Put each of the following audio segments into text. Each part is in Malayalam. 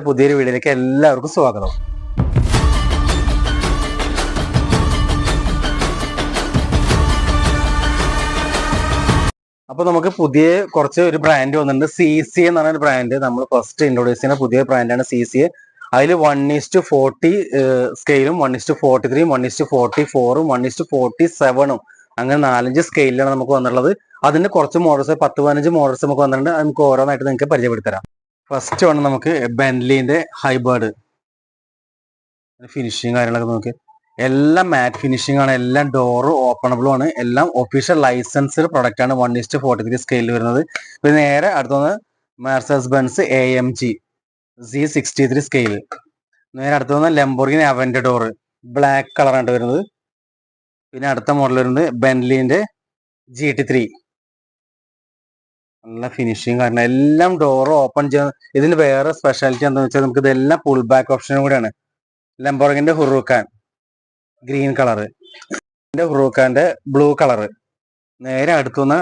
പുതിയൊരു വീഡിയോയിലേക്ക് എല്ലാവർക്കും സ്വാഗതം. അപ്പൊ നമുക്ക് പുതിയ കുറച്ച് ഒരു ബ്രാൻഡ് വന്നിട്ടുണ്ട്. CC എന്ന് പറഞ്ഞ ഒരു ബ്രാൻഡ് നമ്മൾ ഫസ്റ്റ് ഇൻട്രൊഡ്യൂസ് ചെയ്യുന്ന പുതിയ ബ്രാൻഡാണ് CC. അതിൽ 1:40 സ്കെയിലും 1:43 1:44 1:47 അങ്ങനെ 4 സ്കെയിലാണ് നമുക്ക് വന്നിട്ടുള്ളത്. അതിന്റെ കുറച്ച് മോഡൽസ് 10-15 മോഡൽസ് നമുക്ക് വന്നിട്ടുണ്ട്. നമുക്ക് ഓരോന്നായിട്ട് നിങ്ങൾക്ക് പരിചയപ്പെടുത്തരാം. ഫസ്റ്റ് ആണ് നമുക്ക് ബെന്റ്ലിന്റെ ഹൈബേർഡ്. ഫിനിഷിങ് കാര്യങ്ങളൊക്കെ നോക്കി, എല്ലാം മാറ്റ് ഫിനിഷിംഗ് ആണ്, എല്ലാം ഡോറ് ഓപ്പണബിളും ആണ്, എല്ലാം ഒഫീഷ്യൽ ലൈസൻസ്ഡ് പ്രൊഡക്റ്റ് ആണ്. 1:43 സ്കെയിലിൽ വരുന്നത്. പിന്നെ നേരെ അടുത്തത് മെർസഡസ് ബെൻസ് AMG Z63 സ്കെയിൽ. നേരെ അടുത്തത് ലംബോർഗിനി അവന്റഡോർ ബ്ലാക്ക് കളറാണ് വരുന്നത്. പിന്നെ അടുത്ത മോഡൽ വരുന്നത് ബെന്റ്ലിന്റെ GT3. നല്ല ഫിനിഷിങ് കാരണം എല്ലാം ഡോറ് ഓപ്പൺ ചെയ്യാൻ. ഇതിൽ വേറെ സ്പെഷ്യാലിറ്റി എന്താണെന്ന് വെച്ചാൽ നമുക്ക് ഇതെല്ലാം പുൾ ബാക്ക് ഓപ്ഷനും കൂടിയാണ്. ലംബോർഗിന്റെ ഹുറൂക്കാൻ ഗ്രീൻ കളറ്, ഹുറൂക്കാന്റെ ബ്ലൂ കളറ്. നേരെ അടുത്തുനിന്ന്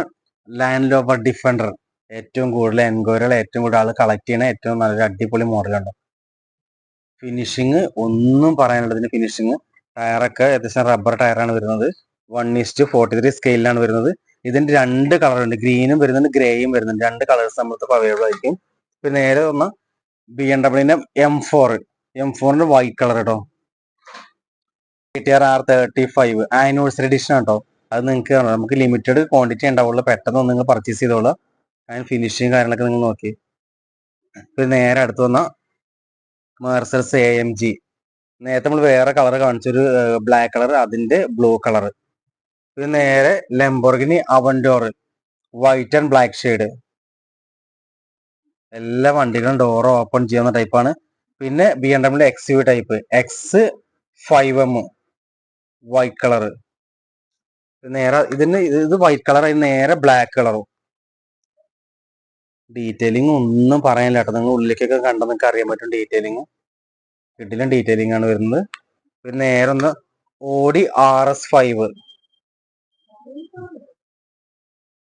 ലാൻഡ് റോവർ ഡിഫൻഡർ, ഏറ്റവും കൂടുതൽ എൻക്വയറികൾ ഏറ്റവും കൂടുതൽ ആൾ കളക്ട് ചെയ്യുന്ന ഏറ്റവും നല്ലൊരു അടിപൊളി മോഡലുണ്ട്. ഫിനിഷിങ് ഒന്നും പറയാനുള്ളതിന് ഫിനിഷിങ്. ടയറൊക്കെ ഏകദേശം റബ്ബർ ടയറാണ് വരുന്നത്. 1:43 സ്കെയിലാണ് വരുന്നത്. ഇതിന്റെ 2 കളറുണ്ട്, ഗ്രീനും വരുന്നുണ്ട് ഗ്രേയും വരുന്നുണ്ട്. 2 കളേഴ്സ് നമ്മൾക്ക് അവൈലബിൾ ആയിരിക്കും. പിന്നെ നേരെ വന്ന BMW M4 വൈറ്റ് കളർ കേട്ടോ. GTR R35 ആനിവേഴ്സറി എഡിഷൻ കേട്ടോ. അത് നിങ്ങൾക്ക് നമുക്ക് ലിമിറ്റഡ് ക്വാണ്ടിറ്റി ഉണ്ടാവുള്ളൂ, പെട്ടെന്ന് നിങ്ങൾ പർച്ചേസ് ചെയ്തോളൂ. അതിന് ഫിനിഷിങ് കാര്യങ്ങളൊക്കെ നിങ്ങൾ നോക്കി. പിന്നെ നേരെ അടുത്ത് വന്ന മെർസഡസ് AMG. നേരത്തെ നമ്മൾ വേറെ കളർ കാണിച്ചൊരു ബ്ലാക്ക് കളർ, അതിന്റെ ബ്ലൂ കളർ. പിന്നെ നേരെ Lamborghini Aventador white and black shade. എല്ലാ വണ്ടികളും ഡോർ ഓപ്പൺ ചെയ്യുന്ന ടൈപ്പാണ്. പിന്നെ BMW XUV type X5M white colour. നേരെ ഇത് വൈറ്റ് കളർ, അതിന് നേരെ ബ്ലാക്ക് കളറും. ഡീറ്റെയിലിംഗ് ഒന്നും പറയാനില്ല കേട്ടോ. നിങ്ങൾ ഉള്ളിലേക്കൊക്കെ കണ്ടാൽ നിങ്ങൾക്ക് അറിയാൻ പറ്റും. ഡീറ്റെയിലിംഗ് ആണ് വരുന്നത്. പിന്നെ നേരെ ഒന്ന് Audi RS5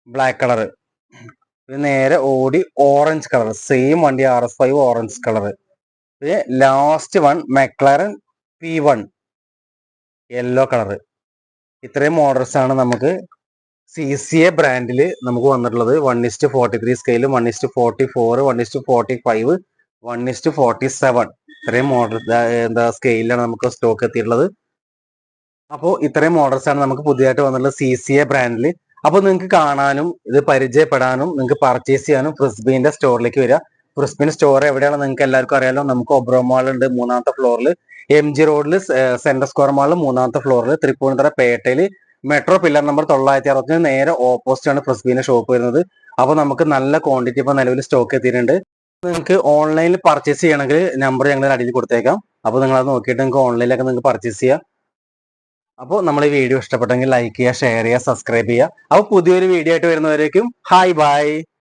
ബ്ലാക്ക് കളർ. പിന്നെ നേരെ Audi ഓറഞ്ച് കളർ, സെയിം വണ്ടി RS5 ഓറഞ്ച് കളർ. പിന്നെ last one McLaren P1 yellow colour. ഇത്രയും മോഡൽസ് ആണ് നമുക്ക് CCA ബ്രാൻഡിൽ നമുക്ക് വന്നിട്ടുള്ളത്. 1:43 സ്കെയിലും 1:44 1:45 1:47 ഇത്രയും മോഡൽ സ്കെയിലാണ് നമുക്ക് സ്റ്റോക്ക് എത്തിയിട്ടുള്ളത്. അപ്പോൾ ഇത്രയും മോഡൽസ് ആണ് നമുക്ക് പുതിയതായിട്ട് വന്നിട്ടുള്ളത് CCA ബ്രാൻഡിൽ. അപ്പോൾ നിങ്ങൾക്ക് കാണാനും ഇത് പരിചയപ്പെടാനും നിങ്ങൾക്ക് പർച്ചേസ് ചെയ്യാനും ഫ്രിസ്ബീന്റെ സ്റ്റോറിലേക്ക് വരിക. ഫ്രിസ്ബീന്റെ സ്റ്റോർ എവിടെയാണെന്ന് നിങ്ങൾക്ക് എല്ലാവർക്കും അറിയാലോ. നമുക്ക് ഒബ്രോ മാൾ ഉണ്ട് 3ാമത്തെ ഫ്ലോറിൽ, MG റോഡിൽ സെൻട്രൽ സ്ക്വയർ മാളിൽ 3ാമത്തെ ഫ്ലോറിൽ, തൃപ്പൂണിത്തുറ പേട്ടയിൽ മെട്രോ പില്ലർ നമ്പർ 961 നേരെ ഓപ്പോസിറ്റ് ആണ് ഫ്രിസ്ബീന്റെ ഷോപ്പ് വരുന്നത്. അപ്പോൾ നമുക്ക് നല്ല ക്വാണ്ടിറ്റി ഇപ്പോൾ നിലവിൽ സ്റ്റോക്ക് എത്തിയിട്ടുണ്ട്. നിങ്ങൾക്ക് ഓൺലൈനിൽ പർച്ചേസ് ചെയ്യണമെങ്കിൽ നമ്പർ ഞങ്ങൾ അടിയിൽ കൊടുത്തേക്കാം. അപ്പോൾ നിങ്ങൾ അത് നോക്കിയിട്ട് നിങ്ങൾക്ക് ഓൺലൈനിലൊക്കെ നിങ്ങൾക്ക് പർച്ചേസ് ചെയ്യാം. അപ്പോൾ നമ്മൾ ഈ വീഡിയോ ഇഷ്ടപ്പെട്ടെങ്കിൽ ലൈക്ക് ചെയ്യുക, ഷെയർ ചെയ്യുക, സബ്സ്ക്രൈബ് ചെയ്യുക. അപ്പോൾ പുതിയൊരു വീഡിയോ ആയിട്ട് വരുന്നവരേക്കും ഹായ് ബൈ.